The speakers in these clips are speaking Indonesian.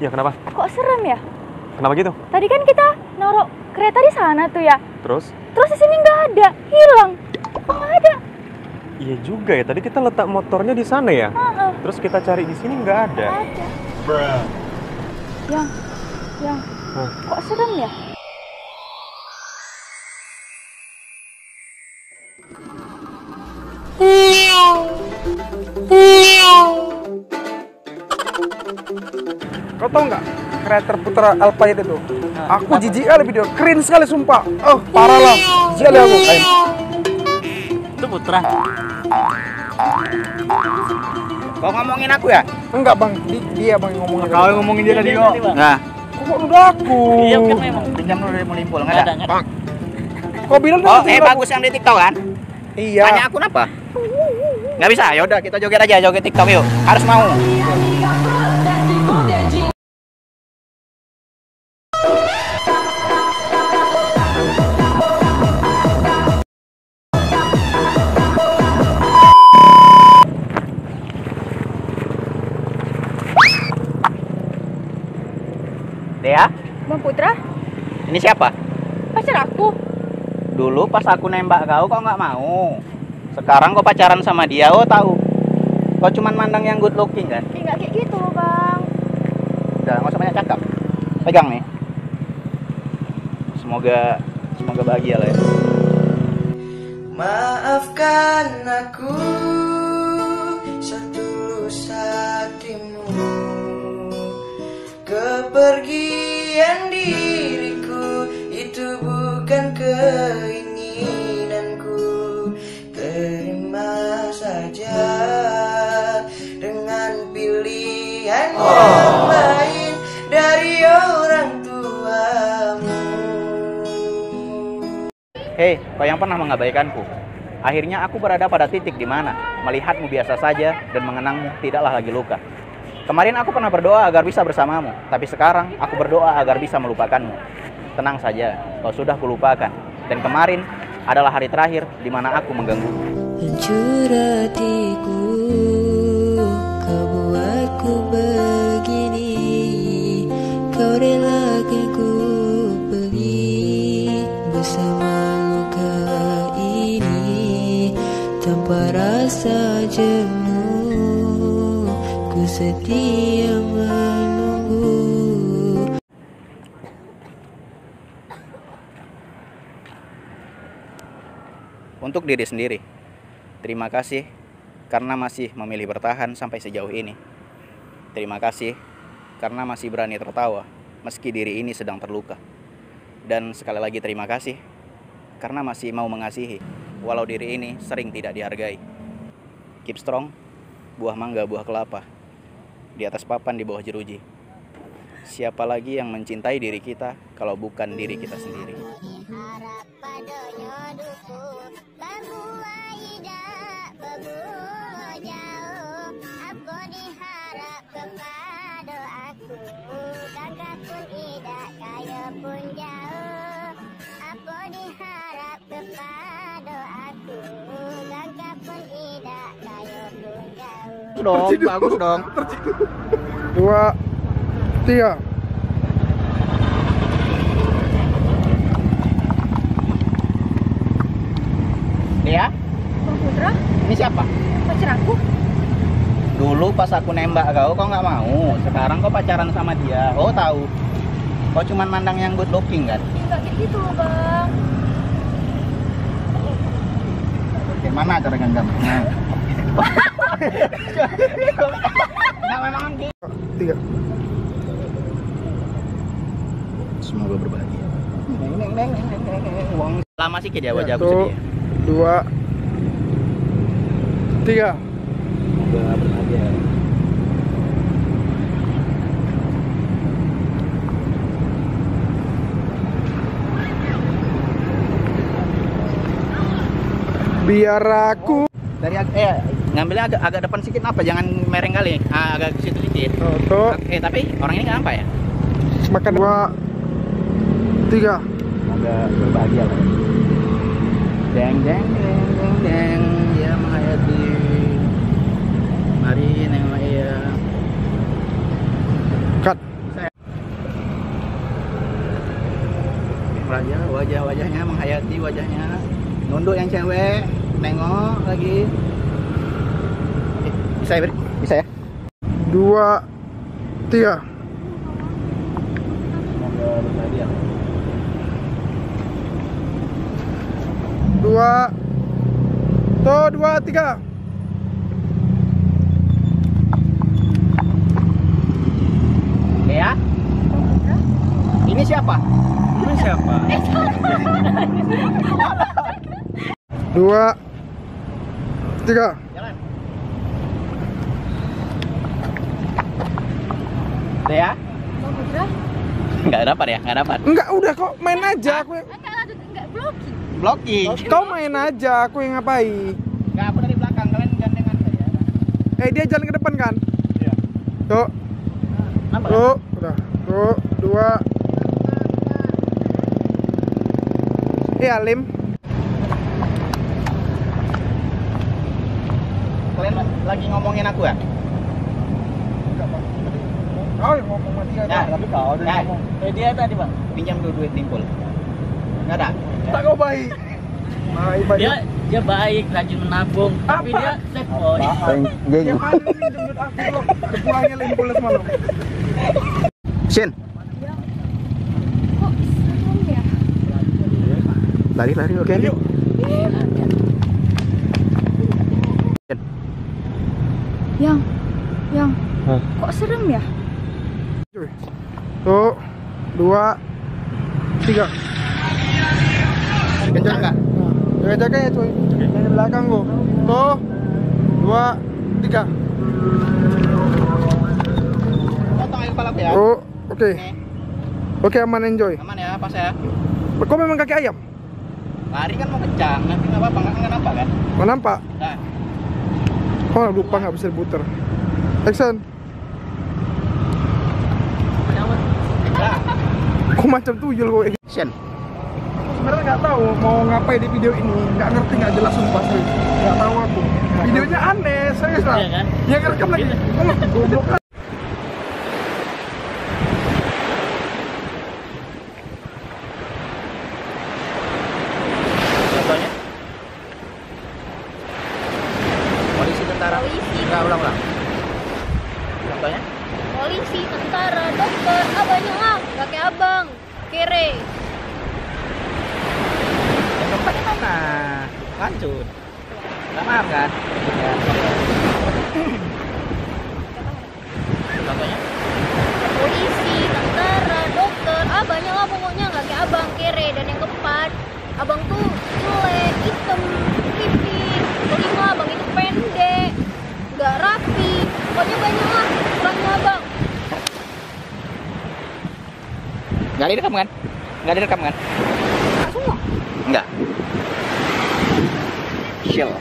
Ya kenapa? Kok serem ya? Kenapa gitu? Tadi kan kita naruh kereta di sana tuh ya. Terus? Terus di sini nggak ada, hilang. Kok nggak ada? Iya juga ya. Tadi kita letak motornya di sana ya. Terus kita cari di sini nggak ada. Nggak ada. Yang, kok serem ya? Kau tau nggak kreator Putra Alpayet itu? Aku jijik kali video, keren sekali sumpah. Oh parah lah, jijik kali aku. Ayo. Itu Putra. Kau ngomongin aku ya? Enggak bang, dia bang yang ngomongin. Kau ngomongin dia tadi kok. Nah, kok udah aku? iya kan memang. Pinjam dulu dari Melimpul, nggak ada. Bang, kau bilang Oh, tadi bagus yang di TikTok kan? Iya. Tanya aku kenapa? Nggak bisa, yaudah kita joget aja, joget TikTok yuk. Harus mau. Dea, Bang Putra, ini siapa? pacar aku. Dulu pas aku nembak kau nggak mau. Sekarang kau pacaran sama dia, oh tahu. Kau cuman mandang yang good looking kan? Nggak kayak gitu loh bang. Udah, nggak usah banyak cakap. Pegang nih. Semoga bahagia lah ya. Maafkan aku setulus hatimu, kepergian diriku itu bukan keinginanku. Terima saja dengan pilihan yang lain dari orang tuamu. Hei, kau yang pernah mengabaikanku. Akhirnya aku berada pada titik di mana melihatmu biasa saja dan mengenangmu tidaklah lagi luka. Kemarin aku pernah berdoa agar bisa bersamamu, tapi sekarang aku berdoa agar bisa melupakanmu. Tenang saja, kau sudah kulupakan. Dan kemarin adalah hari terakhir di mana aku mengganggu. Hancur hatiku, kau buatku begini. Kau relakan ku pergi bersama luka ini. Tanpa rasa jemu, ku setia menunggu. Untuk diri sendiri, terima kasih karena masih memilih bertahan sampai sejauh ini. Terima kasih karena masih berani tertawa meski diri ini sedang terluka. Dan sekali lagi terima kasih karena masih mau mengasihi walau diri ini sering tidak dihargai. Keep strong, buah mangga, buah kelapa, di atas papan, di bawah jeruji. Siapa lagi yang mencintai diri kita kalau bukan diri kita sendiri? Dong, bagus dong. 2, 3. Dea, Bang Putra, ini siapa? pacar aku. Dulu pas aku nembak kau nggak mau. Sekarang kau pacaran sama dia. Oh tahu. Kau cuman mandang yang good looking kan? Nggak kayak gitu loh bang. Gimana cara genggamnya? Nah memang gitu. 3. Semoga berbahagia. Lama sih dia wajah aku sedih. 2, 3. Semoga berbahagia. Biar aku Dari ngambilnya agak depan sedikit apa? Jangan mereng kali. Agak ke situ sedikit. tuh Tapi orang ini nggak apa ya? makan 2, 3. Semoga berbahagia lah. Deng deng deng deng deng ya menghayati. Mari neng ya. Cut. wajah-wajahnya, menghayati wajahnya. Nunduk yang cewek, nengok lagi. Bisa ya, bisa ya? 2, 3. Dua, 3. Ya? Ini siapa? Ini siapa? 2, 3. Jalan. Ya? Bang Putra? Nggak dapat ya? Nggak dapat. Enggak, udah kok main aja aku. Enggak blocking. Blocking. Kau main aja, aku yang ngapain? Nggak, aku dari belakang. Kalian gandengan saya. Dia jalan ke depan kan? Iya. Tuh, Nampak? tuh, udah. Tuh, 2. Alim. Kalian lagi ngomongin aku ya? Kau yang ngomong sama dia. Ya, tapi kau udah Ya. ngomong. Dia tadi bang. Pinjam dulu duit Dimpul. Nggak ada? Tak kau baik. Baik. Dia baik, rajin menabung, tapi Apa? dia sad boy. Yang mana ini jemput aku loh. Kepulangan limpul semalam. Shin, Kok serem ya? lari oke. Yuk. Yang. Hah? Kok serem ya? Tuh, 2, 3. Kencang nggak? Jaga-jaga ya cuy. Yang di belakang gua. Tuh, 2, 3. Potong air kepala aku ya. Oh, oke. Oke, aman, enjoy. Aman ya, pas ya. Kau memang kaki ayam? Lari kan mau kencang, nanti nggak apa-apa, nggak nampak kan? Kau nampak? Nah, Oh, lupa nggak bisa diputer. Action. nah, Kok macam tuyul kau? Shin. Sebenarnya nggak tahu mau ngapain di video ini. Nggak ngerti, nggak jelas sumpah sih. Nggak tahu aku. Videonya aneh, serius lah. Iya kan? Yang rekam lagi. Goblok. Contohnya? Polisi, tentara. Polisi. Nggak, ulang. Contohnya? Polisi, tentara, dokter, abangnya lah. Gak kayak abang. Kere. Yang keempat mana? Lanjut. Nggak paham kan? Ya. Contohnya? Polisi, tentara, dokter, abangnya lah pokoknya gak kayak abang. Kere. Dan yang keempat, abang tuh jelek, hitam, tipis. Kelima, abang itu pendek, gak rapi. Pokoknya banyak lah kurangnya abang. Nggak direkam kan? Nggak direkam kan? Semua. Nggak. Chill.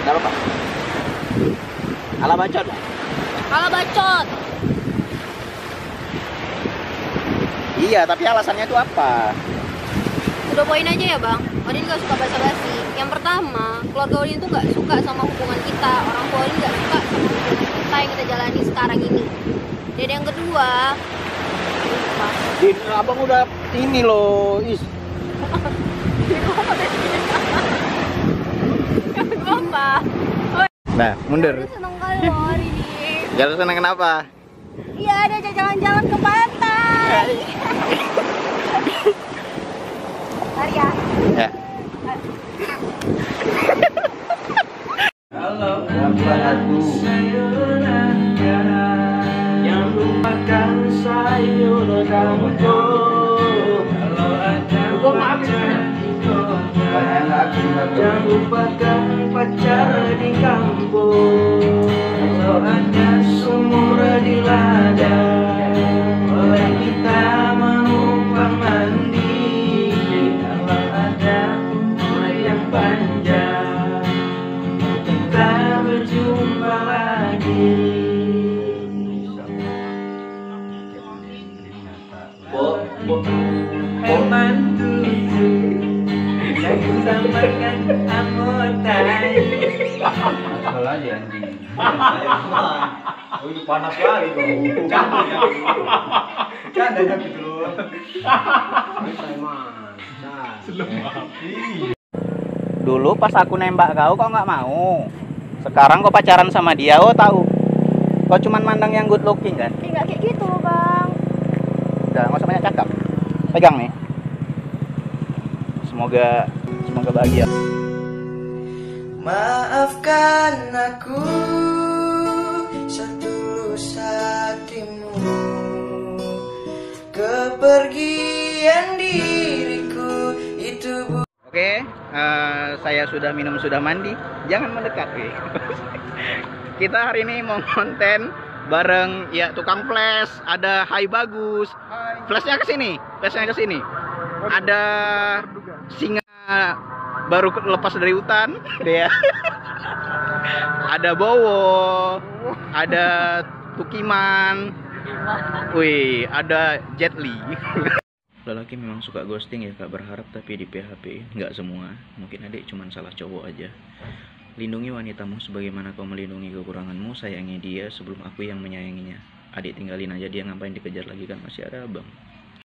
Nggak apa-apa. Ala bacot lah. Kalah bacot. Iya, tapi alasannya itu apa? Udah poin aja ya bang. Odin gak suka basa-basi. Yang pertama, keluarga Odin tuh gak suka sama hubungan kita. Orang tua Odin gak suka sama hubungan kita yang kita jalani sekarang ini. Dan yang kedua, lupa. Din, abang udah ini loh. Apa? Nah, mundur. Aku seneng kali loh hari ini. Jalan senang kenapa? Iya, ada jalan-jalan ke pantai. Mari ya. Ya. Yang lupakan sayur kampung. Kalau ada jangan lupakan pacar di kampung. Kalau ada sumur di ladang, boleh kita menumpang mandi. Kalau ada umur yang panjang, kita berjumpa lagi. Mantu lagu samakan amotai. Asal aja anjing. Wih, panas sekali kok. Canda gitu loh. Dulu pas aku nembak kau nggak mau. Sekarang kau pacaran sama dia, oh tahu. Kau cuman mandang yang good looking kan? Nggak kayak gitu loh bang. Udah, nggak usah banyak cakap. Pegang nih. Semoga bahagia. Maafkan aku setulus hatimu, kepergian diriku itu Oke, saya sudah minum, sudah mandi. Jangan mendekat, Kita hari ini mau konten bareng ya tukang flash, ada Hai Bagus. Flashnya ke sini, Ada singa baru lepas dari hutan, dia. Ada Bowo, ada Tukiman. Wih, ada Jet Li. Lelaki memang suka ghosting ya kak, berharap tapi di PHP. Nggak semua, mungkin adik cuma salah cowok aja. Lindungi wanitamu sebagaimana kau melindungi kekuranganmu. Sayangi dia sebelum aku yang menyayanginya. Adik tinggalin aja dia, ngapain dikejar lagi, kan masih ada abang.